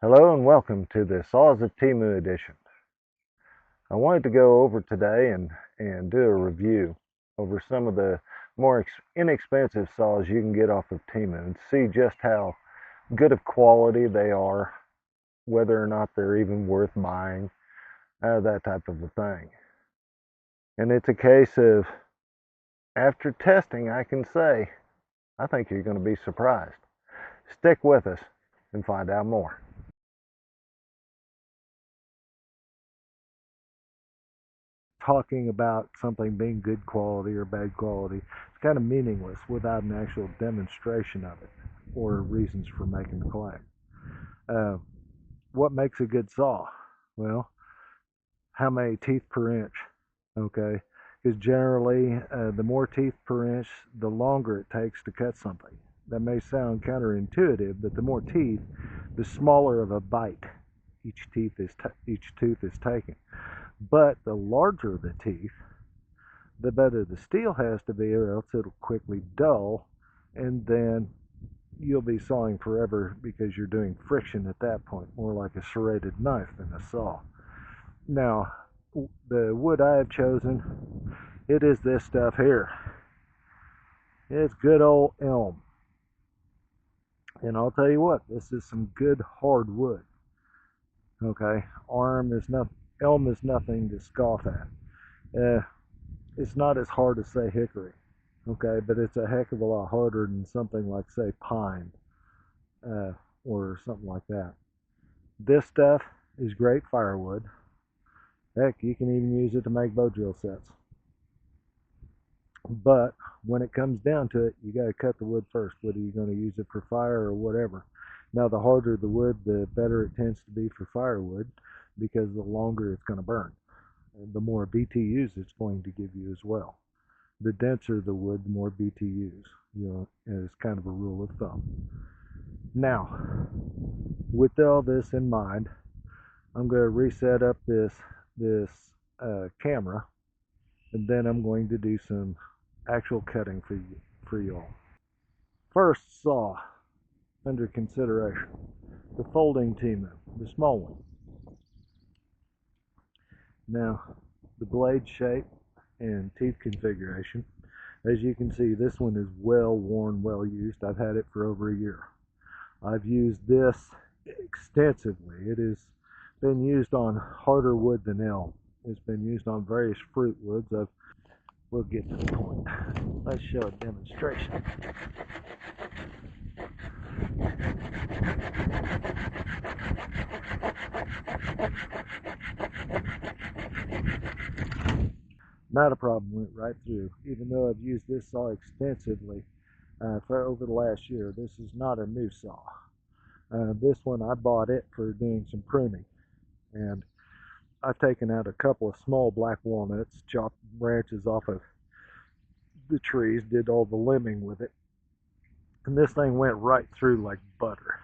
Hello and welcome to the SAWS of Temu edition. I wanted to go over today and do a review over some of the more inexpensive saws you can get off of Temu and see just how good of quality they are, whether or not they're even worth buying, that type of a thing. And it's a case of, after testing, I can say, I think you're going to be surprised. Stick with us and find out more. Talking about something being good quality or bad quality, it's kind of meaningless without an actual demonstration of it or reasons for making the claim. What makes a good saw? Well, how many teeth per inch? Okay, because generally the more teeth per inch, the longer it takes to cut something. That may sound counterintuitive, but the more teeth, the smaller of a bite each tooth is taking. But the larger the teeth, the better the steel has to be, or else it'll quickly dull, and then you'll be sawing forever because you're doing friction at that point, more like a serrated knife than a saw. Now, the wood I have chosen, it is this stuff here. It's good old elm. And I'll tell you what, this is some good hard wood. Okay, elm is nothing to scoff at. It's not as hard as, say, hickory, okay, but it's a heck of a lot harder than something like, say, pine or something like that. This stuff is great firewood. Heck, you can even use it to make bow drill sets. But when it comes down to it, you got to cut the wood first, whether you're going to use it for fire or whatever. Now, the harder the wood, the better it tends to be for firewood, because the longer it's going to burn. The more BTUs it's going to give you as well. The denser the wood, the more BTUs, as kind of a rule of thumb. Now, with all this in mind, I'm going to reset up this camera, and then I'm going to do some actual cutting for y'all. First saw under consideration, the folding Temu, the small one. Now, the blade shape and teeth configuration, as you can see, this one is well worn, well used. I've had it for over a year. I've used this extensively. It has been used on harder wood than elm. It's been used on various fruit woods. We'll get to the point. Let's show a demonstration. Not a problem, went right through. Even though I've used this saw extensively for over the last year, this is not a new saw. This one, I bought it for doing some pruning. And I've taken out a couple of small black walnuts, chopped branches off of the trees, did all the limbing with it. And this thing went right through like butter.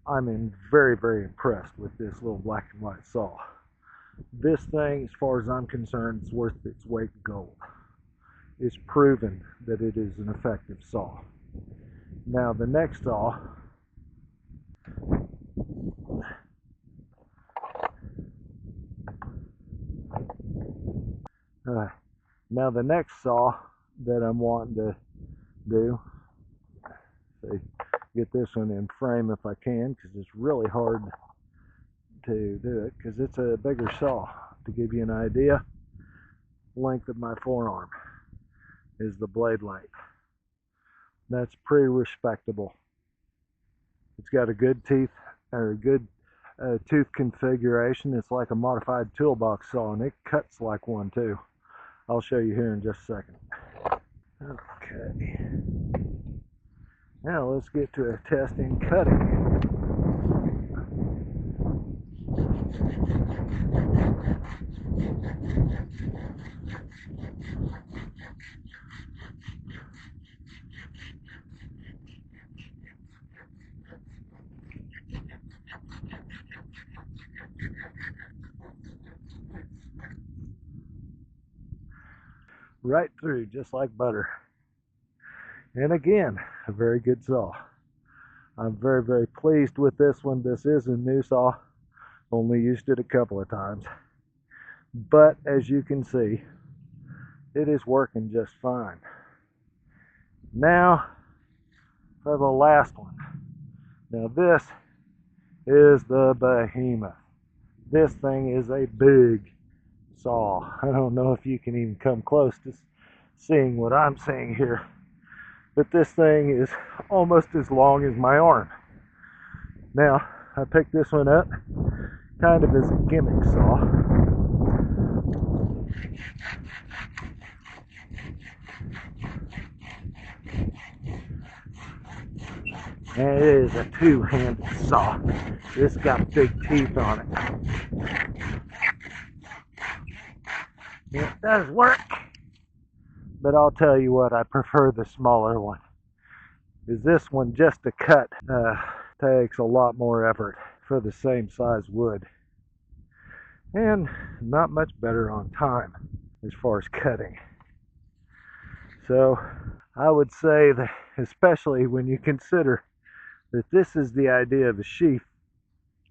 I'm very, very impressed with this little black and white saw. This thing, as far as I'm concerned, is worth its weight in gold. It's proven that it is an effective saw. Now, the next saw, that I'm wanting to do, get this one in frame if I can, because it's really hard to do it, because it's a bigger saw. To give you an idea, length of my forearm is the blade length. That's pretty respectable. It's got a good tooth configuration. It's like a modified toolbox saw, and it cuts like one too. I'll show you here in just a second. Okay. Now let's get to a testing cutting. Right through, just like butter. And again, a very good saw. I'm very, very pleased with this one. This is a new saw. Only used it a couple of times. But as you can see, it is working just fine. Now for the last one. Now this is the behemoth. This thing is a big saw. I don't know if you can even come close to seeing what I'm seeing here, but this thing is almost as long as my arm. Now I picked this one up kind of as a gimmick saw. And it is a two-handed saw. This got big teeth on it. It does work, but I'll tell you what, I prefer the smaller one. Is this one just to cut takes a lot more effort for the same size wood, and not much better on time as far as cutting. So I would say that, especially when you consider that this is the idea of a sheath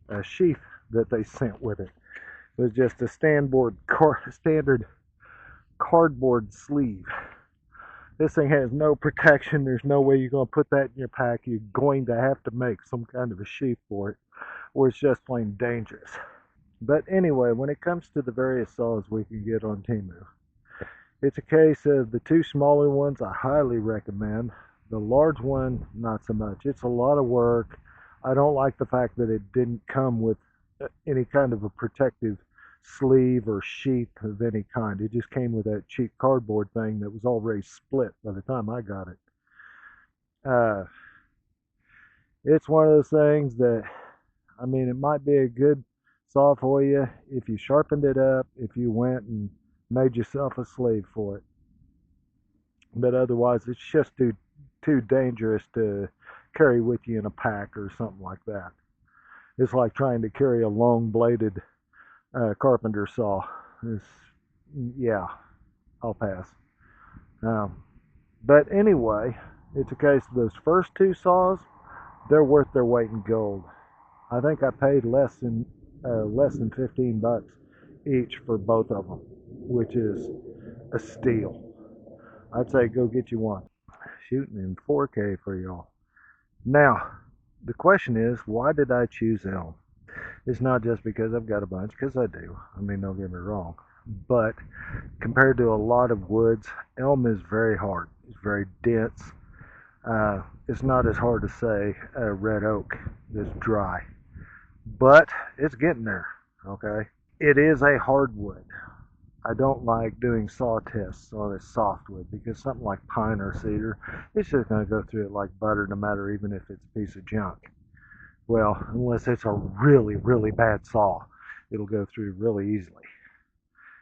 that they sent with it. It was just a standard cardboard sleeve. This thing has no protection. There's no way you're going to put that in your pack. You're going to have to make some kind of a sheath for it, or it's just plain dangerous. But anyway, when it comes to the various saws we can get on Temu, it's a case of the two smaller ones I highly recommend. The large one, not so much. It's a lot of work. I don't like the fact that it didn't come with any kind of a protective sleeve or sheath of any kind. It just came with that cheap cardboard thing that was already split by the time I got it. It's one of those things that, I mean, it might be a good saw for you if you sharpened it up, if you went and made yourself a sleeve for it. But otherwise, it's just too dangerous to carry with you in a pack or something like that. It's like trying to carry a long-bladed carpenter saw. Yeah, I'll pass. But anyway, it's a case of those first two saws, they're worth their weight in gold. I think I paid less than $15 each for both of them, which is a steal. I'd say go get you one. Shooting in 4K for y'all. Now, the question is, why did I choose elm? It's not just because I've got a bunch, because I do. I mean, don't get me wrong. But compared to a lot of woods, elm is very hard. It's very dense. It's not as hard to say red oak is dry. But it's getting there, okay? It is a hardwood. I don't like doing saw tests on a softwood because something like pine or cedar, it's just going to go through it like butter no matter even if it's a piece of junk. Well, unless it's a really, really bad saw, it'll go through really easily.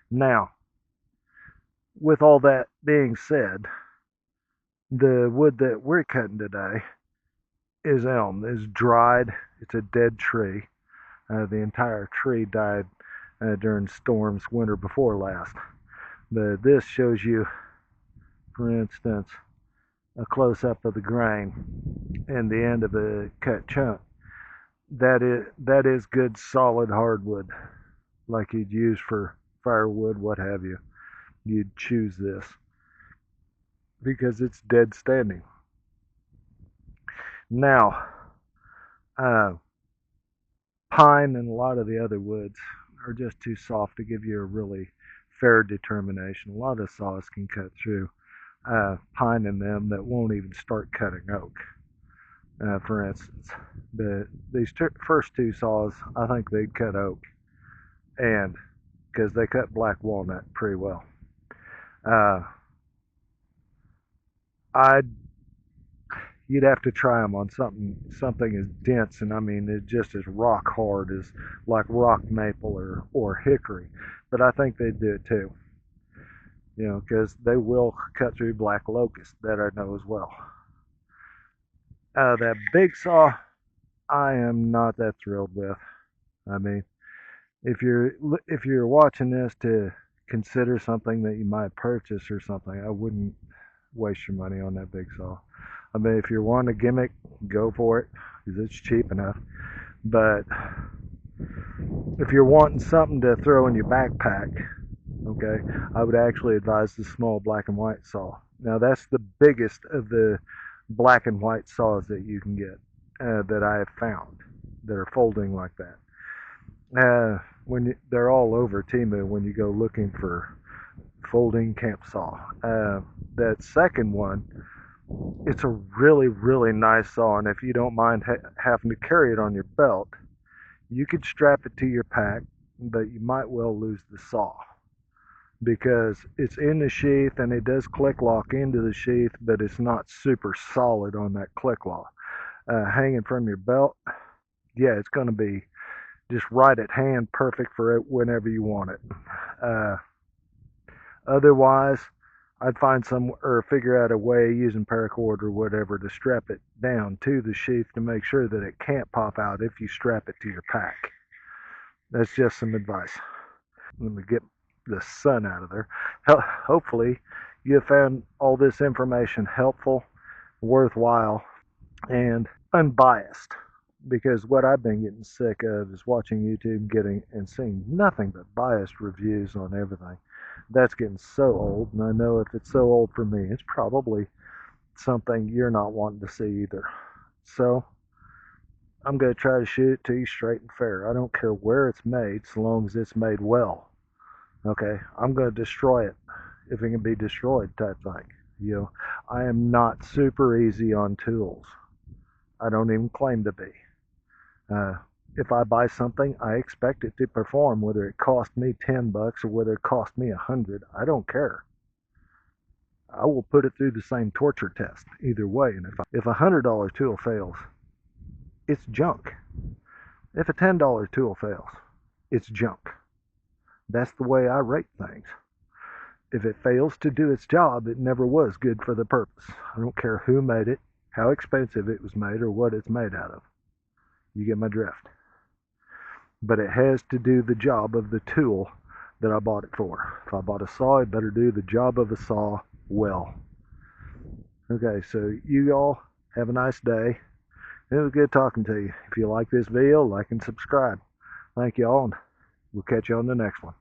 Now, with all that being said, the wood that we're cutting today is elm. It's dried. It's a dead tree. The entire tree died during storms winter before last. But this shows you, for instance, a close-up of the grain and the end of a cut chunk. That is good solid hardwood, like you'd use for firewood, what have you. You'd choose this because it's dead standing. Now, pine and a lot of the other woods are just too soft to give you a really fair determination. A lot of saws can cut through pine in them that won't even start cutting oak. For instance, these first two saws, I think they'd cut oak, and because they cut black walnut pretty well. You'd have to try them on something as dense, and I mean it's just as rock hard as like rock maple or hickory. But I think they'd do it too, you know, because they will cut through black locust, that I know as well. That big saw, I am not that thrilled with. I mean, if you're watching this to consider something that you might purchase or something, I wouldn't waste your money on that big saw. I mean, if you're wanting a gimmick, go for it. because it's cheap enough. But if you're wanting something to throw in your backpack, okay, I would actually advise the small black and white saw. Now that's the biggest of the black and white saws that you can get, that I have found that are folding like that. They're all over Temu when you go looking for folding camp saw. That second one, it's a really, really nice saw, and if you don't mind having to carry it on your belt, you could strap it to your pack, but you might well lose the saw because it's in the sheath and it does click lock into the sheath, but it's not super solid on that click lock. Hanging from your belt, yeah, it's going to be just right at hand, perfect for it whenever you want it. Otherwise, I'd find some or figure out a way using paracord or whatever to strap it down to the sheath to make sure that it can't pop out if you strap it to your pack. That's just some advice. Let me get the sun out of there. Hopefully, you have found all this information helpful, worthwhile, and unbiased. Because what I've been getting sick of is watching YouTube and seeing nothing but biased reviews on everything. That's getting so old, and I know if it's so old for me, it's probably something you're not wanting to see either. So I'm going to try to shoot it to you straight and fair. I don't care where it's made, so long as it's made well. Okay, I'm going to destroy it if it can be destroyed, type thing. You know, I am not super easy on tools. I don't even claim to be. If I buy something, I expect it to perform, whether it cost me $10 or whether it cost me $100. I don't care. I will put it through the same torture test either way. And if a $100 tool fails, it's junk. If a $10 tool fails, it's junk. That's the way I rate things. If it fails to do its job, it never was good for the purpose. I don't care who made it, how expensive it was made, or what it's made out of. You get my drift. But it has to do the job of the tool that I bought it for. If I bought a saw, it better do the job of a saw well. Okay, so you all have a nice day. It was good talking to you. If you like this video, like and subscribe. Thank you all, and we'll catch you on the next one.